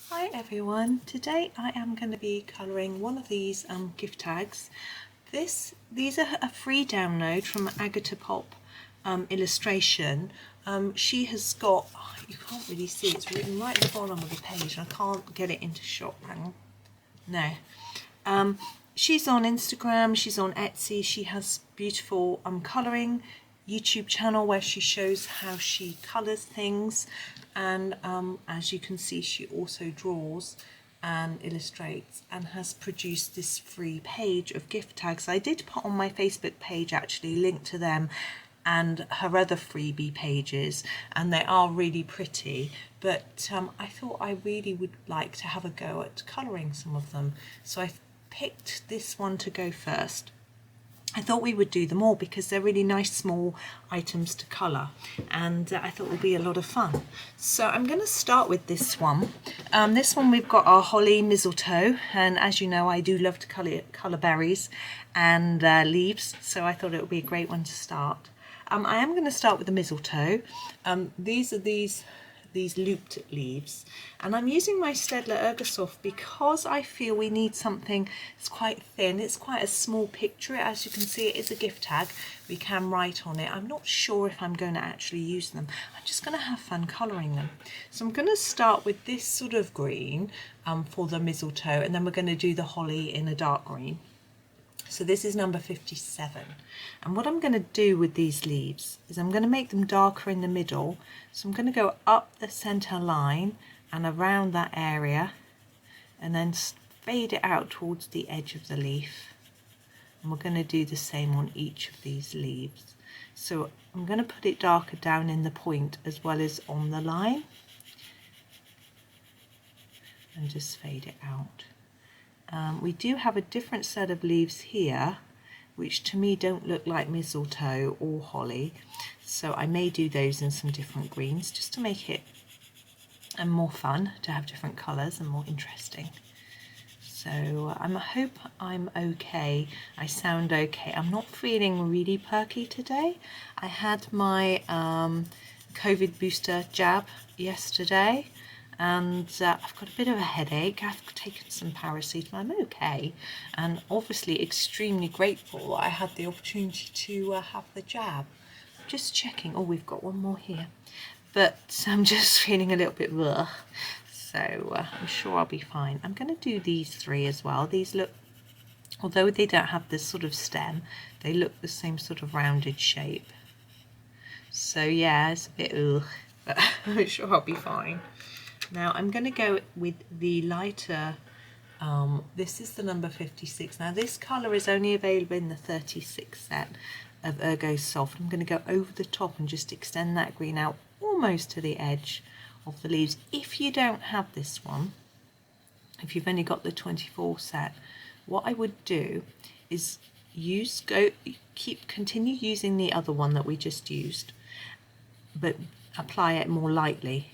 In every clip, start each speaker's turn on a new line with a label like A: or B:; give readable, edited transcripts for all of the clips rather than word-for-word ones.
A: Hi everyone, today I am going to be colouring one of these gift tags. These are a free download from AgotaPop illustration. She has got, you can't really see, it's written right at the bottom of the page and I can't get it into shot. Hang on. No. She's on Instagram, she's on Etsy, she has beautiful colouring YouTube channel where she shows how she colours things, and as you can see she also draws and illustrates and has produced this free page of gift tags. I did put on my Facebook page actually link to them and her other freebie pages, and they are really pretty, but I thought I really would like to have a go at colouring some of them, so I picked this one to go first. I thought we would do them all because they're really nice small items to colour, and I thought it would be a lot of fun. So I'm going to start with this one. This one we've got our holly mistletoe, and as you know I do love to colour berries and leaves, so I thought it would be a great one to start. I am going to start with the mistletoe. These are these looped leaves, and I'm using my Staedtler Ergosoft because I feel we need something that's quite thin. It's quite a small picture. As you can see, it is a gift tag. We can write on it. I'm not sure if I'm going to actually use them. I'm just going to have fun colouring them. So I'm going to start with this sort of green for the mistletoe, and then we're going to do the holly in a dark green. So this is number 57, and what I'm going to do with these leaves is I'm going to make them darker in the middle. So I'm going to go up the centre line and around that area and then fade it out towards the edge of the leaf, and we're going to do the same on each of these leaves. So I'm going to put it darker down in the point as well as on the line and just fade it out. We do have a different set of leaves here which to me don't look like mistletoe or holly, so I may do those in some different greens just to make it more fun, to have different colours and more interesting. So I hope I'm okay, I sound okay. I'm not feeling really perky today. I had my COVID booster jab yesterday, and I've got a bit of a headache. I've taken some paracetamol. I'm okay, and obviously extremely grateful that I had the opportunity to have the jab. Just checking. Oh, we've got one more here, but I'm just feeling a little bit ugh. So I'm sure I'll be fine. I'm going to do these three as well. These look, although they don't have this sort of stem, they look the same sort of rounded shape. So yeah, it's a bit ugh, but I'm sure I'll be fine. Now I'm going to go with the lighter, this is the number 56. Now this colour is only available in the 36 set of Ergosoft. I'm going to go over the top and just extend that green out almost to the edge of the leaves. If you don't have this one, if you've only got the 24 set, what I would do is continue using the other one that we just used, but apply it more lightly.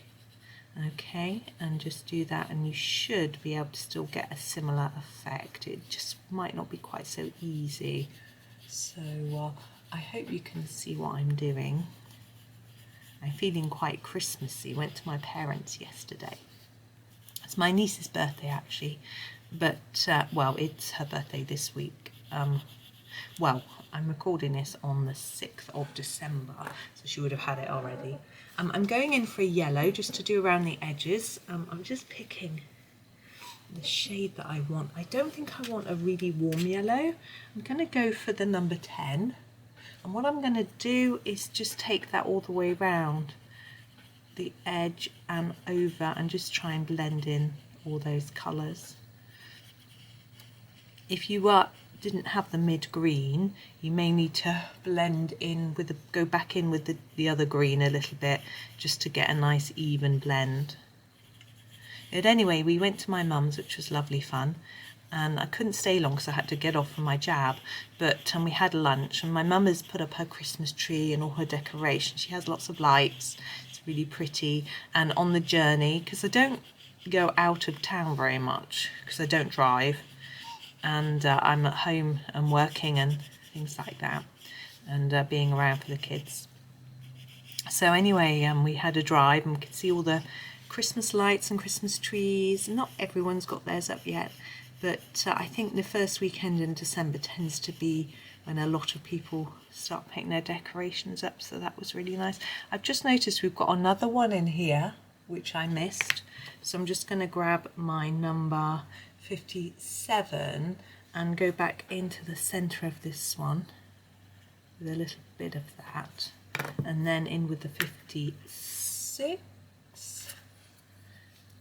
A: Okay, and just do that and you should be able to still get a similar effect. It just might not be quite so easy. So I hope you can see what I'm doing. I'm feeling quite Christmassy. Went to my parents yesterday. It's my niece's birthday actually, but well, it's her birthday this week. Well, I'm recording this on the 6th of December, so she would have had it already. I'm going in for a yellow just to do around the edges. I'm just picking the shade that I want. I don't think I want a really warm yellow. I'm going to go for the number 10. And what I'm going to do is just take that all the way around the edge and over and just try and blend in all those colours. If you didn't have the mid green, you may need to blend in with go back in with the other green a little bit just to get a nice even blend. But anyway, we went to my mum's, which was lovely fun, and I couldn't stay long because I had to get off from my jab, but we had lunch, and my mum has put up her Christmas tree and all her decorations. She has lots of lights, it's really pretty. And on the journey, because I don't go out of town very much because I don't drive, and I'm at home and working and things like that, and being around for the kids. So anyway, we had a drive and we could see all the Christmas lights and Christmas trees. Not everyone's got theirs up yet, but I think the first weekend in December tends to be when a lot of people start putting their decorations up, so that was really nice. I've just noticed we've got another one in here which I missed, so I'm just going to grab my number 57 and go back into the centre of this one with a little bit of that, and then in with the 56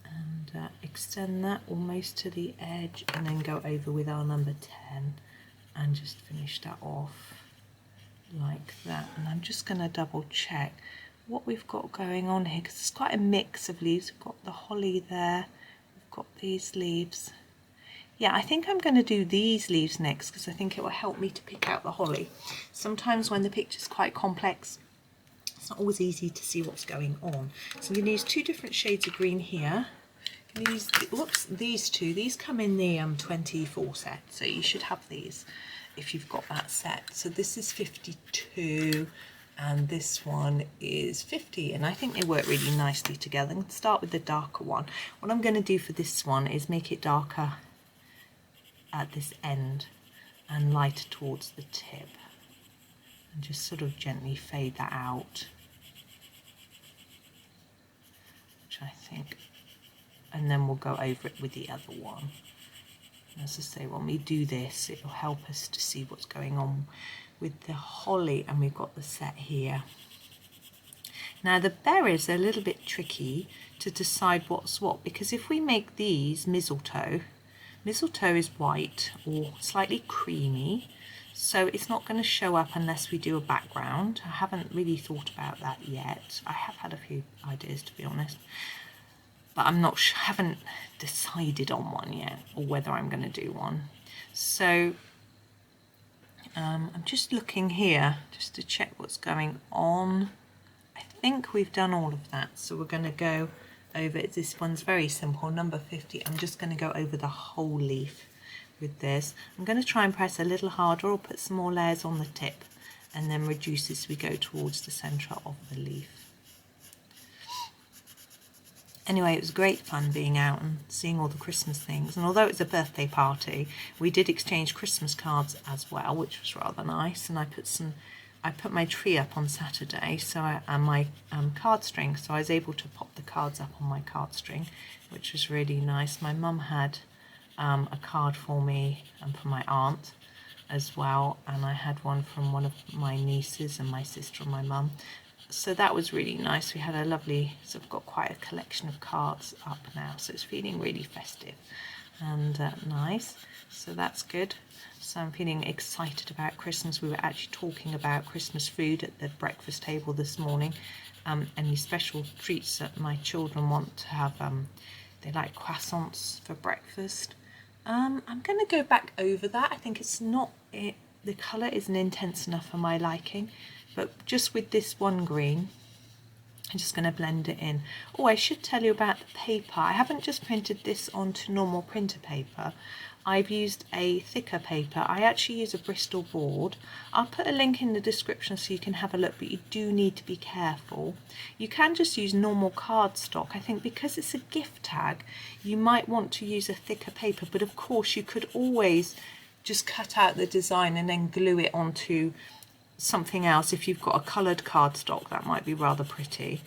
A: and extend that almost to the edge, and then go over with our number 10 and just finish that off like that. And I'm just going to double check what we've got going on here, because it's quite a mix of leaves. We've got the holly there, we've got these leaves. Yeah, I think I'm going to do these leaves next, because I think it will help me to pick out the holly. Sometimes when the picture's quite complex, it's not always easy to see what's going on. So I'm going to use 2 different shades of green here. These, whoops, these two, these come in the 24 set, so you should have these if you've got that set. So this is 52 and this one is 50, and I think they work really nicely together. I'm going to start with the darker one. What I'm going to do for this one is make it darker at this end and lighter towards the tip, and just sort of gently fade that out, which I think, and then we'll go over it with the other one. As I say, when we do this, it will help us to see what's going on with the holly, and we've got the set here. Now the berries are a little bit tricky to decide what's what, because if we make these mistletoe is white or slightly creamy, so it's not going to show up unless we do a background. I haven't really thought about that yet. I have had a few ideas, to be honest, but I'm not sure, haven't decided on one yet, or whether I'm going to do one. So I'm just looking here just to check what's going on. I think we've done all of that, so we're going to go over it. This one's very simple, number 50. I'm just going to go over the whole leaf with this. I'm going to try and press a little harder, or put some more layers on the tip, and then reduce as we go towards the centre of the leaf. Anyway, it was great fun being out and seeing all the Christmas things, and although it was a birthday party, we did exchange Christmas cards as well, which was rather nice. And I put my tree up on Saturday, and my card string, so I was able to pop the cards up on my card string, which was really nice. My mum had a card for me and for my aunt as well, and I had one from one of my nieces and my sister and my mum. So that was really nice. We had a lovely, so I've got quite a collection of cards up now, so it's feeling really festive and nice, so that's good. So I'm feeling excited about Christmas. We were actually talking about Christmas food at the breakfast table this morning, any special treats that my children want to have. They like croissants for breakfast. I'm going to go back over that. I think it's not, the colour isn't intense enough for my liking. But just with this one green, I'm just going to blend it in. Oh, I should tell you about the paper. I haven't just printed this onto normal printer paper. I've used a thicker paper. I actually use a Bristol board. I'll put a link in the description so you can have a look, but you do need to be careful. You can just use normal cardstock. I think because it's a gift tag, you might want to use a thicker paper, but of course you could always just cut out the design and then glue it onto something else. If you've got a coloured cardstock, that might be rather pretty.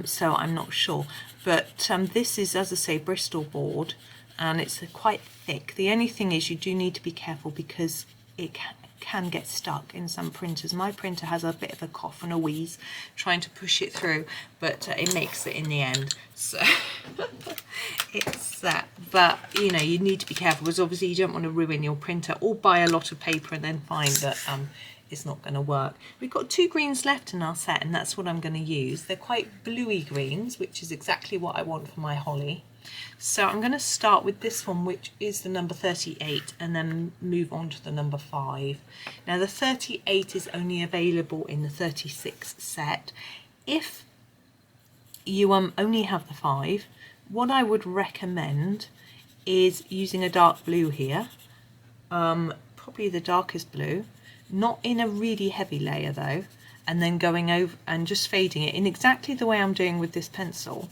A: So I'm not sure, but this is, as I say, Bristol board, and it's quite thick. The only thing is you do need to be careful because it can get stuck in some printers. My printer has a bit of a cough and a wheeze trying to push it through, but it makes it in the end. So it's that, but you know, you need to be careful because obviously you don't want to ruin your printer or buy a lot of paper and then find that it's not going to work. We've got 2 greens left in our set, and that's what I'm going to use. They're quite bluey greens, which is exactly what I want for my holly. So I'm going to start with this one, which is the number 38, and then move on to the number 5. Now the 38 is only available in the 36 set. If you only have the 5, what I would recommend is using a dark blue here, probably the darkest blue, not in a really heavy layer though, and then going over and just fading it in exactly the way I'm doing with this pencil,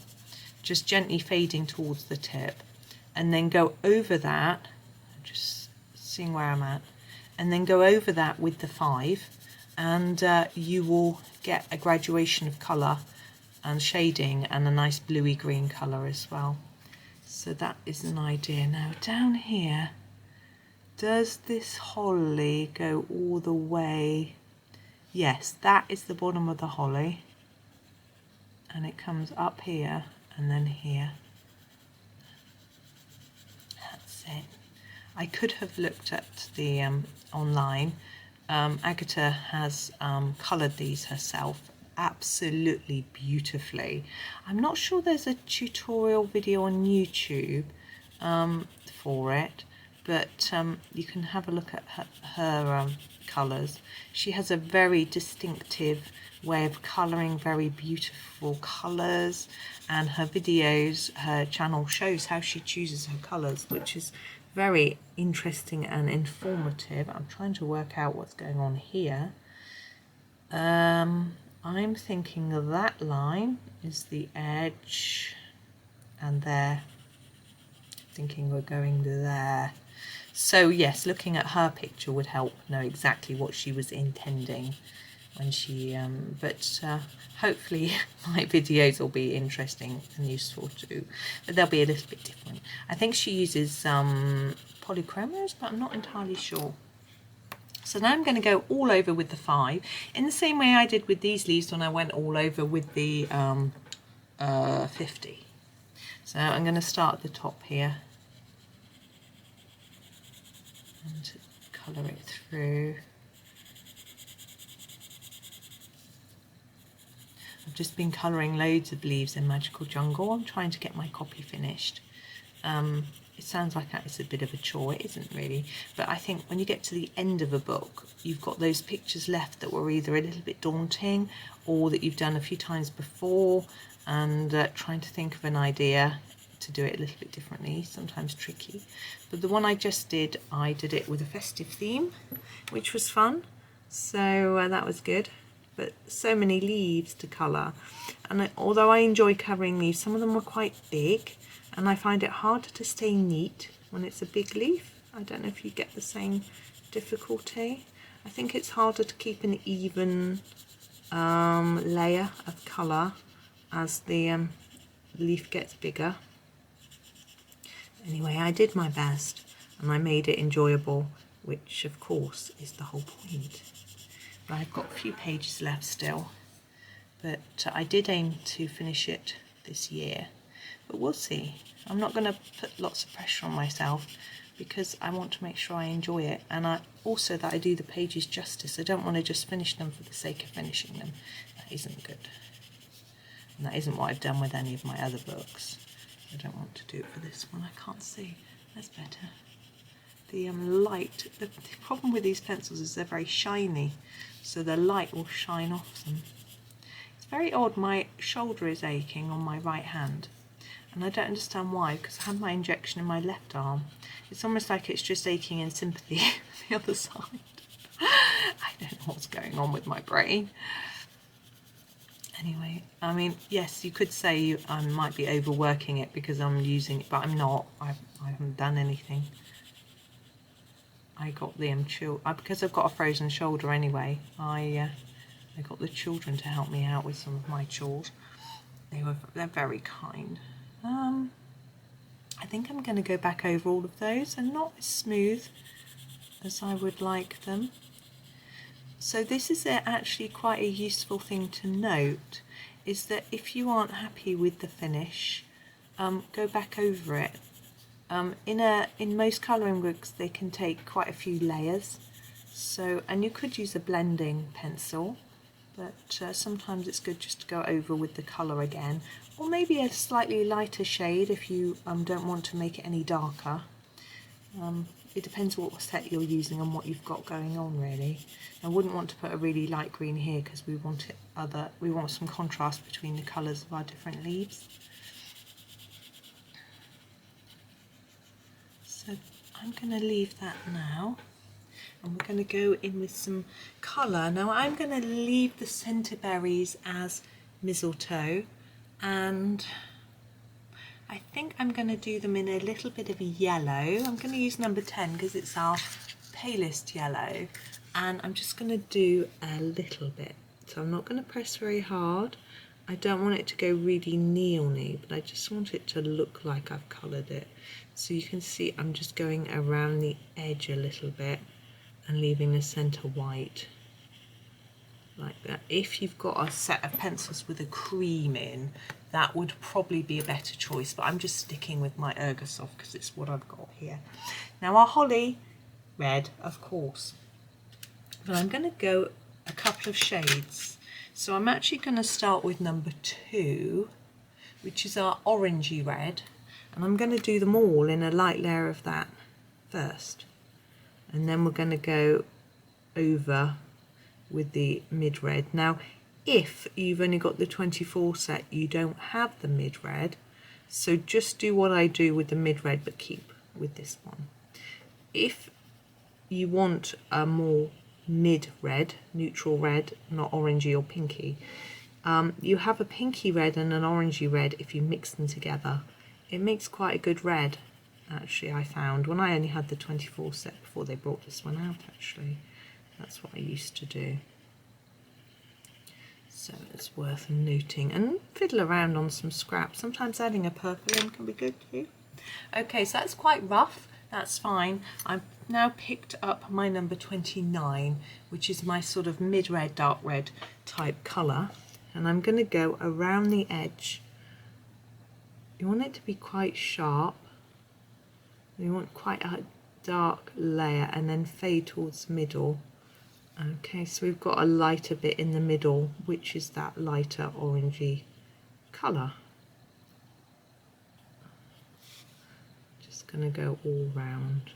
A: just gently fading towards the tip, and then go over that, just seeing where I'm at, and then go over that with the 5, and you will get a graduation of colour and shading and a nice bluey green colour as well. So that is an idea. Now down here, does this holly go all the way? Yes, that is the bottom of the holly, and it comes up here and then here. That's it. I could have looked at the online. Agota has coloured these herself absolutely beautifully. I'm not sure there's a tutorial video on YouTube for it, but you can have a look at her colours. She has a very distinctive way of colouring very beautiful colours, and her videos, her channel shows how she chooses her colours, which is very interesting and informative. I'm trying to work out what's going on here. I'm thinking that line is the edge, and there, thinking we're going there. So yes, looking at her picture would help know exactly what she was intending when she, hopefully my videos will be interesting and useful too, but they'll be a little bit different. I think she uses polychromos, but I'm not entirely sure. So now I'm going to go all over with the 5 in the same way I did with these leaves when I went all over with the 50. So I'm going to start at the top here and colour it through. I've just been colouring loads of leaves in Magical Jungle. I'm trying to get my copy finished. It sounds like it's a bit of a chore, it isn't really, but I think when you get to the end of a book, you've got those pictures left that were either a little bit daunting or that you've done a few times before, and trying to think of an idea to do it a little bit differently, sometimes tricky. But the one I just did, I did it with a festive theme, which was fun, so that was good. But so many leaves to colour, and although I enjoy colouring leaves, some of them were quite big, and I find it harder to stay neat when it's a big leaf. I don't know if you get the same difficulty. I think it's harder to keep an even layer of colour as the leaf gets bigger. Anyway, I did my best and I made it enjoyable, which of course is the whole point. But I've got a few pages left still, but I did aim to finish it this year. But we'll see. I'm not going to put lots of pressure on myself because I want to make sure I enjoy it, and also that I do the pages justice. I don't want to just finish them for the sake of finishing them. That isn't good. And that isn't what I've done with any of my other books. I don't want to do it for this one. I can't see. That's better. The light, the problem with these pencils is they're very shiny, so the light will shine off them. It's very odd. My shoulder is aching on my right hand. And I don't understand why, because I had my injection in my left arm. It's almost like it's just aching in sympathy with the other side. I don't know what's going on with my brain. Anyway, I mean, yes, you could say I might be overworking it because I'm using it, but I'm not. I haven't done anything. I got the because I've got a frozen shoulder anyway. I got the children to help me out with some of my chores. They're very kind. I think I'm going to go back over all of those, and not as smooth as I would like them. So this is actually quite a useful thing to note, is that if you aren't happy with the finish, go back over it. In most colouring books they can take quite a few layers, so, and you could use a blending pencil, but sometimes it's good just to go over with the colour again, or maybe a slightly lighter shade if you don't want to make it any darker. It depends what set you're using and what you've got going on, really. I wouldn't want to put a really light green here because we want some contrast between the colours of our different leaves. So I'm going to leave that now. and we're going to go in with some colour. Now I'm going to leave the centre berries as Mistletoe, and I think I'm going to do them in a little bit of yellow. I'm going to use number 10 because it's our palest yellow, and I'm just going to do a little bit. So I'm not going to press very hard. I don't want it to go really neony, but I just want it to look like I've coloured it. So you can see I'm just going around the edge a little bit and leaving the centre white like that. If you've got a set of pencils with a cream in, that would probably be a better choice, but I'm just sticking with my Ergosoft because it's what I've got here. Now our holly, red of course, but I'm going to go a couple of shades. So I'm actually going to start with number 2, which is our orangey red, and I'm going to do them all in a light layer of that first, and then we're going to go over with the mid red. Now if you've only got the 24 set, you don't have the mid red, so just do what I do with the mid red but keep with this one. If you want a more mid red, neutral red, not orangey or pinky, you have a pinky red and an orangey red. If you mix them together, it makes quite a good red. Actually, I found when I only had the 24 set before they brought this one out, actually that's what I used to do. So it's worth noting, and fiddle around on some scraps. Sometimes adding a purple in can be good too. Okay, so that's quite rough, that's fine. I've now picked up my number 29, which is my sort of mid-red, dark red type colour, and I'm going to go around the edge. You want it to be quite sharp, you want quite a dark layer and then fade towards the middle. Okay, so we've got a lighter bit in the middle, which is that lighter orangey colour. Just going to go all round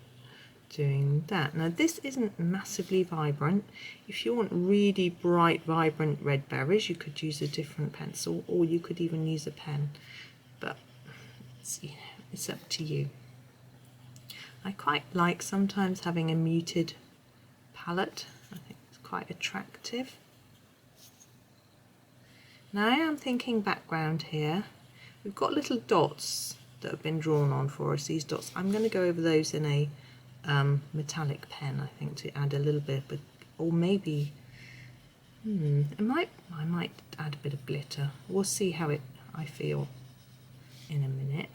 A: doing that. Now this isn't massively vibrant. If you want really bright, vibrant red berries, you could use a different pencil, or you could even use a pen, but it's up to you. I quite like sometimes having a muted palette. I think it's quite attractive. Now I am thinking background here. We've got little dots that have been drawn on for us, these dots. I'm going to go over those in a metallic pen, I think, to add a little bit, but or maybe I might add a bit of glitter. We'll see how I feel in a minute,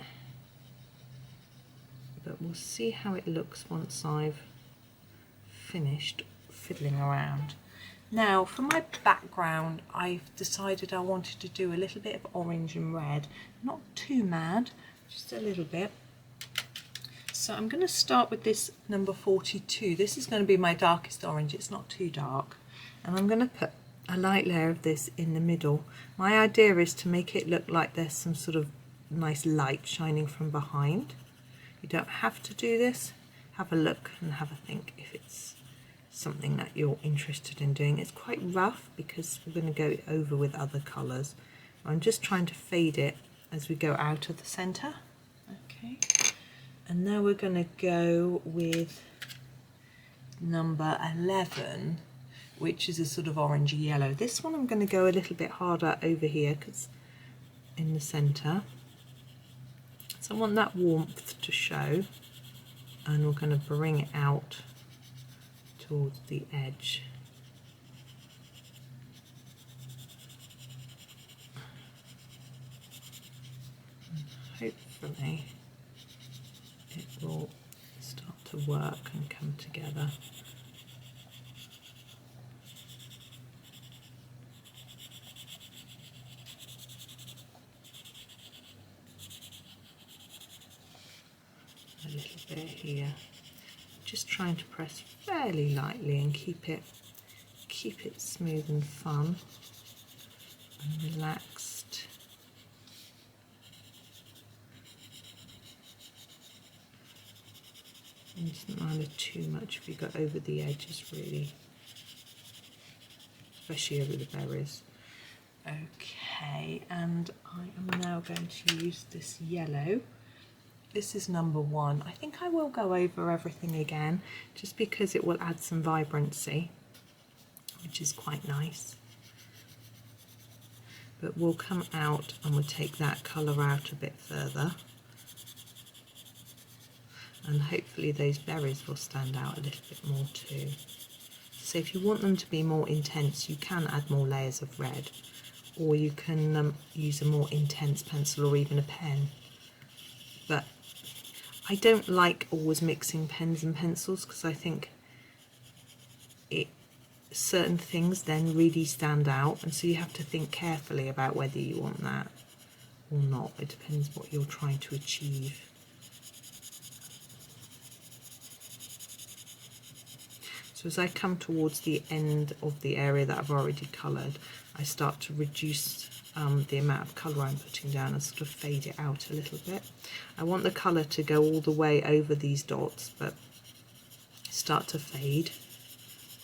A: but we'll see how it looks once I've finished fiddling around. Now for my background, I've decided I wanted to do a little bit of orange and red, not too mad, just a little bit. So I'm going to start with this number 42. This is going to be my darkest orange, it's not too dark, and I'm going to put a light layer of this in the middle. My idea is to make it look like there's some sort of nice light shining from behind. You don't have to do this. Have a look and have a think if it's something that you're interested in doing. It's quite rough because we're going to go over with other colours. I'm just trying to fade it as we go out of the centre. Okay, and now we're going to go with number 11, which is a sort of orangey yellow. This one I'm going to go a little bit harder over here because in the centre. So I want that warmth to show, and we're going to bring it out towards the edge. And hopefully it will start to work and come together. A little bit here, just trying to press fairly lightly and keep it smooth and fun and relaxed. And doesn't matter too much if you go over the edges, really, especially over the berries. Okay, and I am now going to use this yellow. this is number 1. I think I will go over everything again just because it will add some vibrancy, which is quite nice. But we'll come out and we'll take that colour out a bit further, and hopefully those berries will stand out a little bit more too. So if you want them to be more intense, you can add more layers of red, or you can use a more intense pencil or even a pen. But I don't like always mixing pens and pencils because I think certain things then really stand out, and so you have to think carefully about whether you want that or not. It depends what you're trying to achieve. So as I come towards the end of the area that I've already coloured, I start to reduce the amount of colour I'm putting down and sort of fade it out a little bit. I want the colour to go all the way over these dots, but start to fade.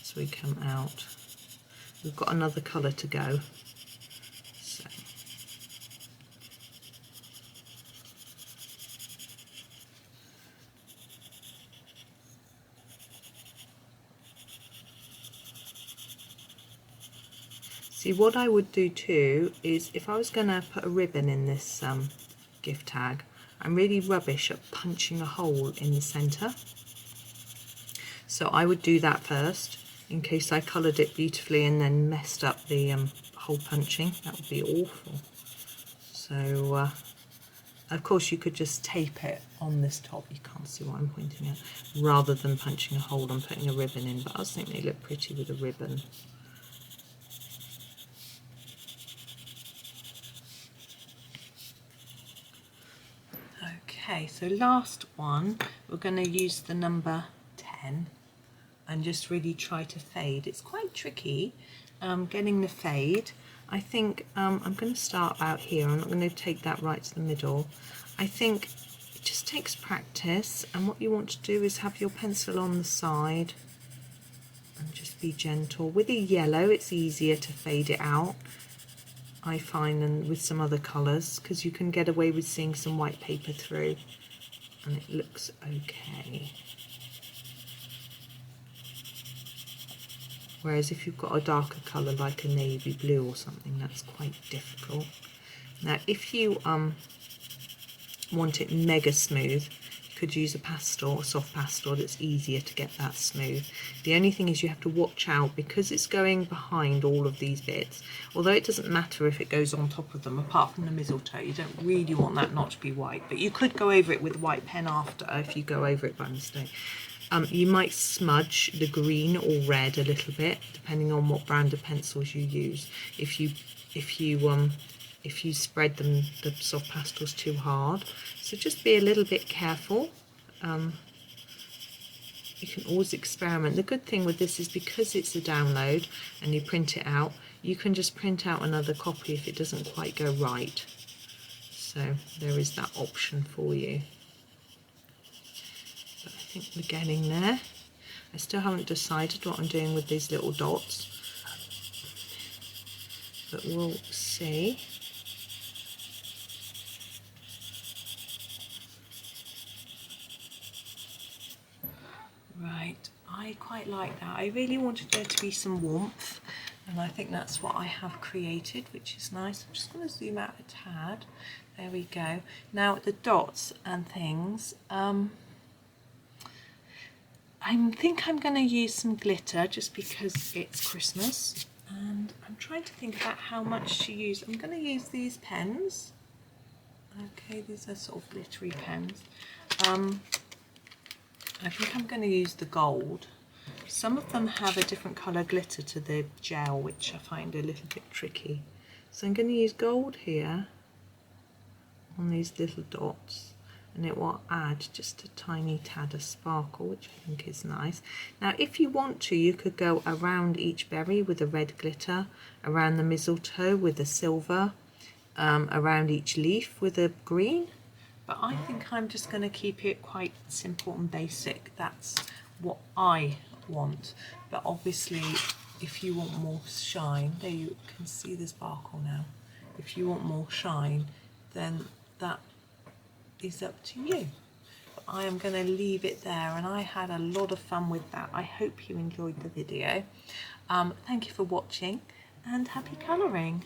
A: So we come out. We've got another colour to go. So. See, what I would do too is if I was going to put a ribbon in this gift tag, I'm really rubbish at punching a hole in the centre. So I would do that first, in case I coloured it beautifully and then messed up the hole punching. That would be awful. So of course you could just tape it on this top, you can't see what I'm pointing at, rather than punching a hole and putting a ribbon in, but I just think they look pretty with a ribbon. Okay, so last one, we're going to use the number 10 and just really try to fade. It's quite tricky getting the fade. I think I'm going to start about here. I'm not going to take that right to the middle. I think it just takes practice, and what you want to do is have your pencil on the side and just be gentle. With a yellow it's easier to fade it out, I find, than with some other colours, because you can get away with seeing some white paper through and it looks okay. Whereas if you've got a darker colour like a navy blue or something, that's quite difficult. Now if you want it mega smooth, you could use a pastel, a soft pastel, that's easier to get that smooth. The only thing is you have to watch out, because it's going behind all of these bits, although it doesn't matter if it goes on top of them, apart from the mistletoe, you don't really want that not to be white, but you could go over it with a white pen after if you go over it by mistake. You might smudge the green or red a little bit, depending on what brand of pencils you use. If you spread them, the soft pastels, too hard. So just be a little bit careful. You can always experiment. The good thing with this is because it's a download and you print it out, you can just print out another copy if it doesn't quite go right. So there is that option for you. But I think we're getting there. I still haven't decided what I'm doing with these little dots, but we'll see. Right, I quite like that. I really wanted there to be some warmth, and I think that's what I have created, which is nice. I'm just going to zoom out a tad. There we go. Now the dots and things, I think I'm going to use some glitter just because it's Christmas, and I'm trying to think about how much to use. I'm going to use these pens. Okay, these are sort of glittery pens. I think I'm going to use the gold. Some of them have a different colour glitter to the gel, which I find a little bit tricky. So I'm going to use gold here on these little dots, and it will add just a tiny tad of sparkle, which I think is nice. Now if you want to, you could go around each berry with a red glitter, around the mistletoe with a silver, around each leaf with a green. But I think I'm just going to keep it quite simple and basic. That's what I want. But obviously, if you want more shine, there you can see the sparkle now. If you want more shine, then that is up to you. I am going to leave it there, and I had a lot of fun with that. I hope you enjoyed the video. Thank you for watching, and happy colouring.